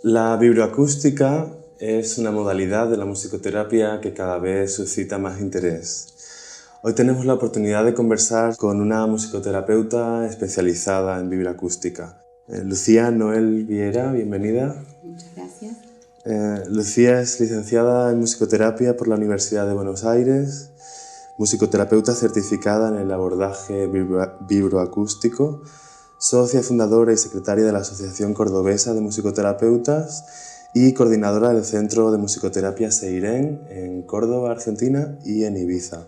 La vibroacústica es una modalidad de la musicoterapia que cada vez suscita más interés. Hoy tenemos la oportunidad de conversar con una musicoterapeuta especializada en vibroacústica. Lucía Noel Viera, bienvenida. Muchas gracias. Lucía es licenciada en musicoterapia por la Universidad de Buenos Aires, musicoterapeuta certificada en el abordaje vibroacústico, socia fundadora y secretaria de la Asociación Cordobesa de Musicoterapeutas y coordinadora del Centro de Musicoterapia Seirén en Córdoba, Argentina, y en Ibiza.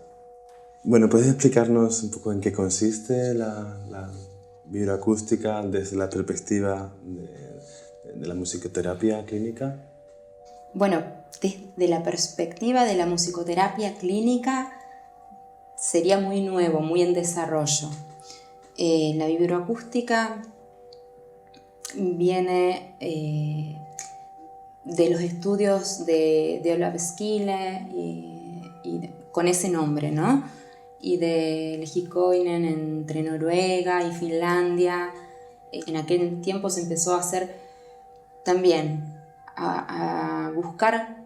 Bueno, ¿puedes explicarnos un poco en qué consiste la vibroacústica desde la perspectiva de la musicoterapia clínica? Bueno, desde la perspectiva de la musicoterapia clínica sería muy nuevo, muy en desarrollo. La vibroacústica viene de los estudios de Olav Skile con ese nombre, ¿no? Y de Lejikoinen entre Noruega y Finlandia. En aquel tiempo se empezó a hacer también a buscar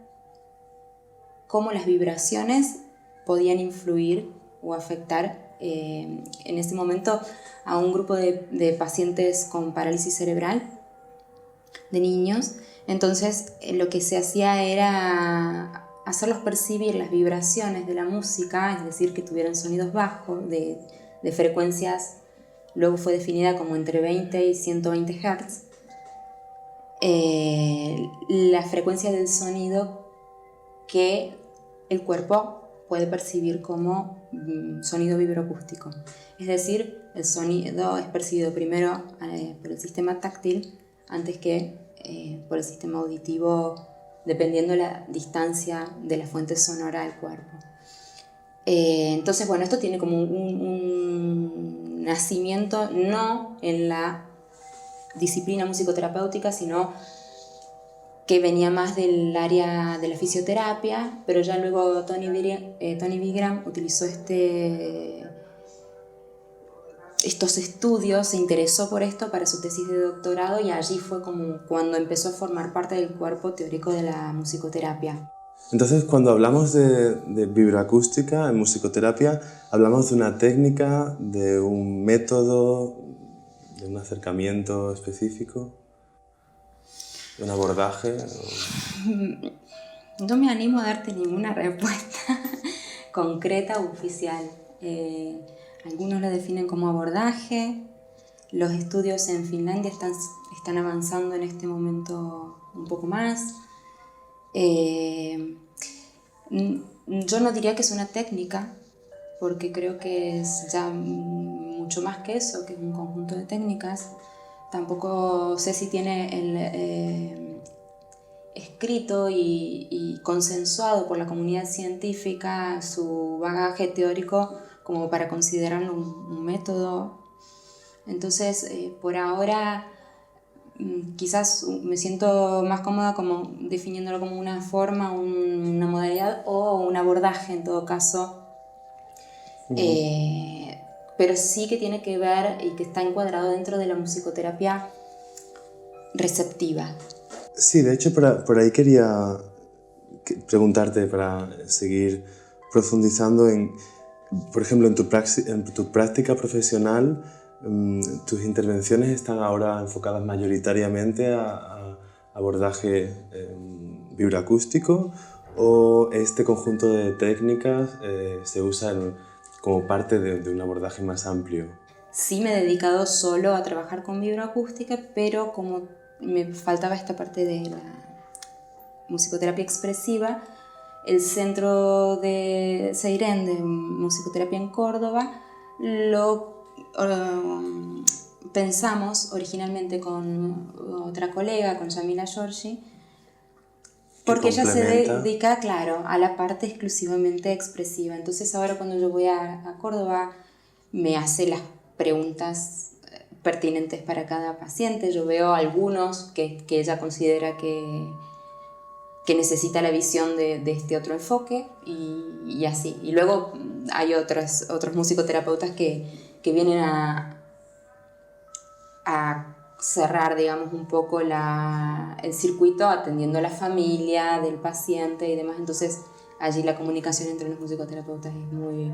cómo las vibraciones podían influir o afectar en ese momento a un grupo de pacientes con parálisis cerebral, de niños. Entonces lo que se hacía era hacerlos percibir las vibraciones de la música, es decir, que tuvieran sonidos bajos, de frecuencias, luego fue definida como entre 20 y 120 Hz. La frecuencia del sonido que el cuerpo puede percibir como sonido vibroacústico. Es decir, el sonido es percibido primero por el sistema táctil antes que por el sistema auditivo, dependiendo de la distancia de la fuente sonora del cuerpo. Entonces, bueno, esto tiene como un nacimiento no en la disciplina musicoterapéutica, sino que venía más del área de la fisioterapia, pero ya luego Tony Vigram utilizó estos estudios, se interesó por esto para su tesis de doctorado, y allí fue como cuando empezó a formar parte del cuerpo teórico de la musicoterapia. Entonces, cuando hablamos de vibroacústica en musicoterapia, hablamos de una técnica, de un método, de un acercamiento específico, de un abordaje. No me animo a darte ninguna respuesta concreta o oficial. Algunos lo definen como abordaje. Los estudios en Finlandia están avanzando en este momento un poco más. Yo no diría que es una técnica, porque creo que es ya mucho más que eso, que es un conjunto de técnicas. Tampoco sé si tiene escrito y consensuado por la comunidad científica su bagaje teórico como para considerarlo un método. Entonces, por ahora, quizás me siento más cómoda como definiéndolo como una forma, una modalidad o un abordaje en todo caso. Pero sí que tiene que ver y que está encuadrado dentro de la musicoterapia receptiva. Sí, de hecho por ahí quería preguntarte para seguir profundizando en, por ejemplo, en tu práctica profesional, tus intervenciones están ahora enfocadas mayoritariamente a abordaje vibroacústico, o este conjunto de técnicas se usa como parte de un abordaje más amplio. Sí, me he dedicado solo a trabajar con vibroacústica, pero como me faltaba esta parte de la musicoterapia expresiva, el Centro de Seirén de Musicoterapia en Córdoba lo pensamos originalmente con otra colega, con Yamila Giorgi, porque ella se dedica, claro, a la parte exclusivamente expresiva. Entonces ahora cuando yo voy a Córdoba me hace las preguntas pertinentes para cada paciente. Yo veo algunos que ella considera que necesita la visión de este otro enfoque y así. Y luego hay otros musicoterapeutas que vienen a cerrar, digamos, un poco el circuito atendiendo a la familia del paciente y demás. Entonces, allí la comunicación entre los musicoterapeutas es muy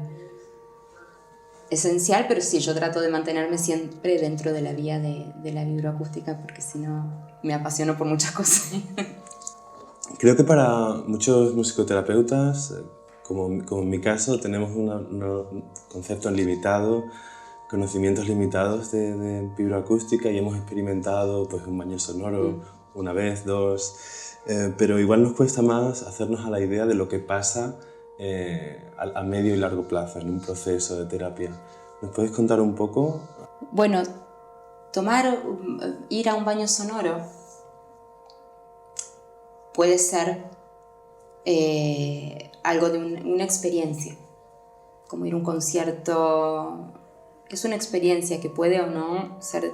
esencial, pero sí, yo trato de mantenerme siempre dentro de la vía de la vibroacústica, porque si no me apasiono por muchas cosas. Creo que para muchos musicoterapeutas, como en mi caso, tenemos unos conceptos limitados, conocimientos limitados de vibroacústica y hemos experimentado pues, un baño sonoro una vez, dos, pero igual nos cuesta más hacernos a la idea de lo que pasa a medio y largo plazo en un proceso de terapia. ¿Nos puedes contar un poco? Bueno, ir a un baño sonoro puede ser algo de una experiencia, como ir a un concierto. Es una experiencia que puede o no ser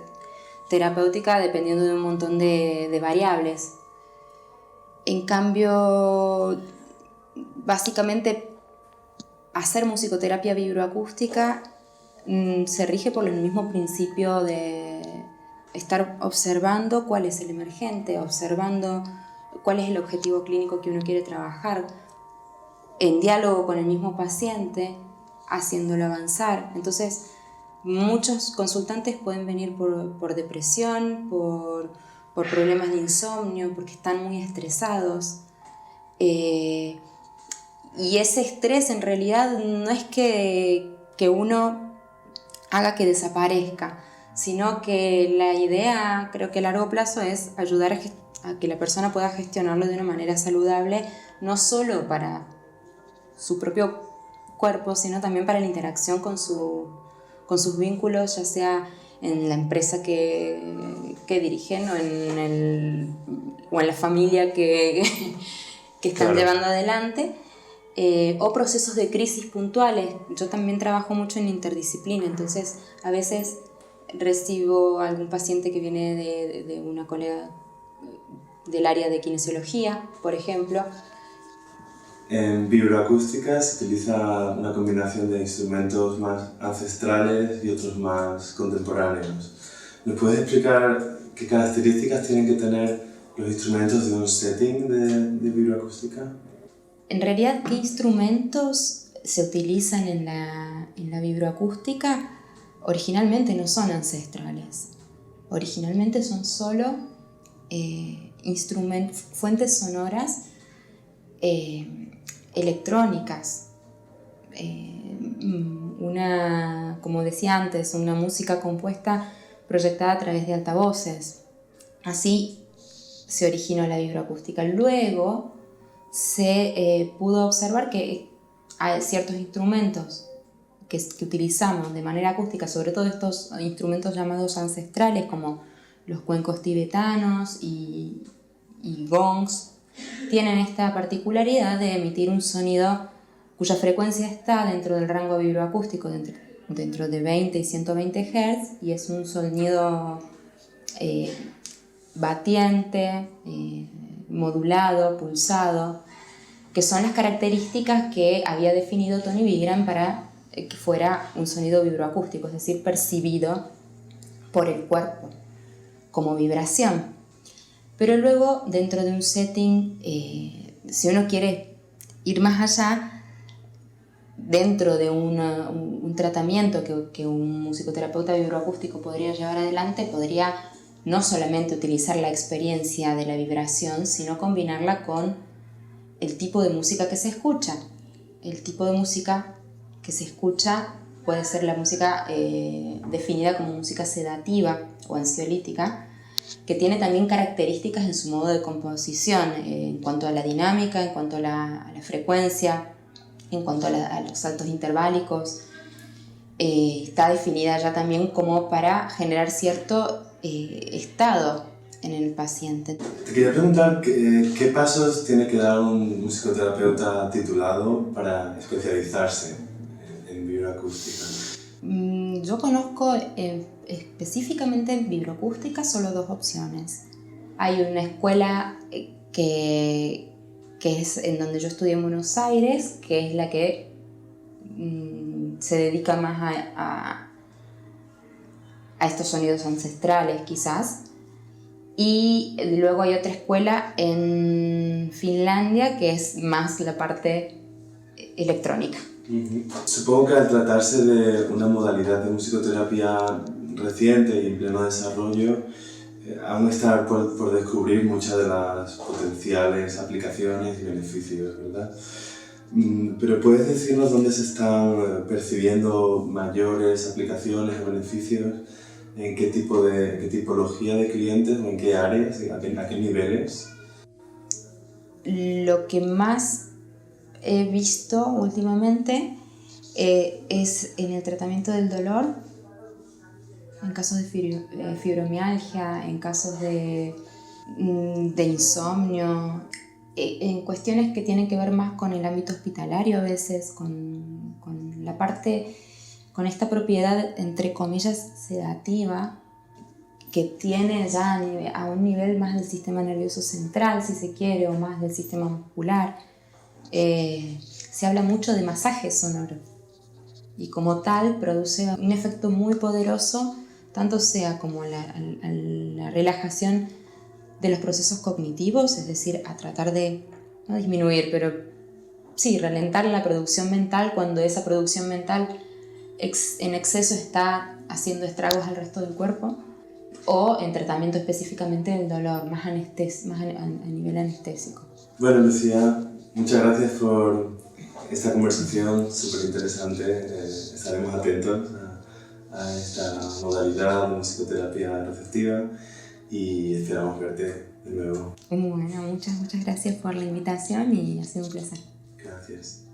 terapéutica dependiendo de un montón de variables. En cambio, básicamente, hacer musicoterapia vibroacústica se rige por el mismo principio de estar observando cuál es el emergente, observando cuál es el objetivo clínico que uno quiere trabajar, en diálogo con el mismo paciente, haciéndolo avanzar. Entonces, muchos consultantes pueden venir por depresión, por problemas de insomnio, porque están muy estresados. Y ese estrés en realidad no es que uno haga que desaparezca, sino que la idea, creo que a largo plazo, es ayudar a que la persona pueda gestionarlo de una manera saludable, no solo para su propio cuerpo, sino también para la interacción con sus vínculos, ya sea en la empresa que dirigen o en la familia que están llevando adelante, o procesos de crisis puntuales. Yo también trabajo mucho en interdisciplina, entonces a veces recibo algún paciente que viene de una colega del área de kinesiología, por ejemplo. En vibroacústica se utiliza una combinación de instrumentos más ancestrales y otros más contemporáneos. ¿Nos puedes explicar qué características tienen que tener los instrumentos de un setting de vibroacústica? En realidad, ¿qué instrumentos se utilizan en la vibroacústica? Originalmente no son ancestrales. Originalmente son solo fuentes sonoras electrónicas. Como decía antes, una música compuesta proyectada a través de altavoces. Así se originó la vibroacústica. Luego se pudo observar que hay ciertos instrumentos que utilizamos de manera acústica, sobre todo estos instrumentos llamados ancestrales, como los cuencos tibetanos y gongs, tienen esta particularidad de emitir un sonido cuya frecuencia está dentro del rango vibroacústico, dentro de 20 y 120 Hz, y es un sonido batiente, modulado, pulsado, que son las características que había definido Tony Vigran para que fuera un sonido vibroacústico, es decir, percibido por el cuerpo como vibración. Pero luego, dentro de un setting, si uno quiere ir más allá, dentro de un tratamiento que un musicoterapeuta vibroacústico podría llevar adelante, podría no solamente utilizar la experiencia de la vibración, sino combinarla con el tipo de música que se escucha. El tipo de música que se escucha puede ser la música definida como música sedativa o ansiolítica, que tiene también características en su modo de composición, en cuanto a la dinámica, en cuanto a la frecuencia, en cuanto a los saltos interválicos. Está definida ya también como para generar cierto estado en el paciente. Te quería preguntar qué pasos tiene que dar un musicoterapeuta titulado para especializarse en vibroacústica. Yo conozco específicamente en vibroacústica solo dos opciones. Hay una escuela que es en donde yo estudié en Buenos Aires, que es la que se dedica más a estos sonidos ancestrales, quizás. Y luego hay otra escuela en Finlandia que es más la parte electrónica. Supongo que al tratarse de una modalidad de musicoterapia reciente y en pleno desarrollo, aún está por descubrir muchas de las potenciales aplicaciones y beneficios, ¿verdad? Pero ¿puedes decirnos dónde se están percibiendo mayores aplicaciones o beneficios? ¿En qué tipología de clientes o en qué áreas? ¿A qué niveles? Lo que más he visto últimamente es en el tratamiento del dolor, en casos de fibromialgia, en casos de insomnio, en cuestiones que tienen que ver más con el ámbito hospitalario a veces, con la parte, con esta propiedad entre comillas sedativa que tiene ya a un nivel más del sistema nervioso central, si se quiere, o más del sistema muscular. Se habla mucho de masaje sonoro y como tal produce un efecto muy poderoso, tanto sea como la relajación de los procesos cognitivos, es decir, a tratar de, no disminuir, pero sí, ralentar la producción mental cuando esa producción mental en exceso está haciendo estragos al resto del cuerpo, o en tratamiento específicamente del dolor, más a nivel anestésico. Bueno, Lucía, muchas gracias por esta conversación súper interesante. Estaremos atentos a esta modalidad de musicoterapia receptiva y esperamos verte de nuevo. Bueno, muchas gracias por la invitación y ha sido un placer. Gracias.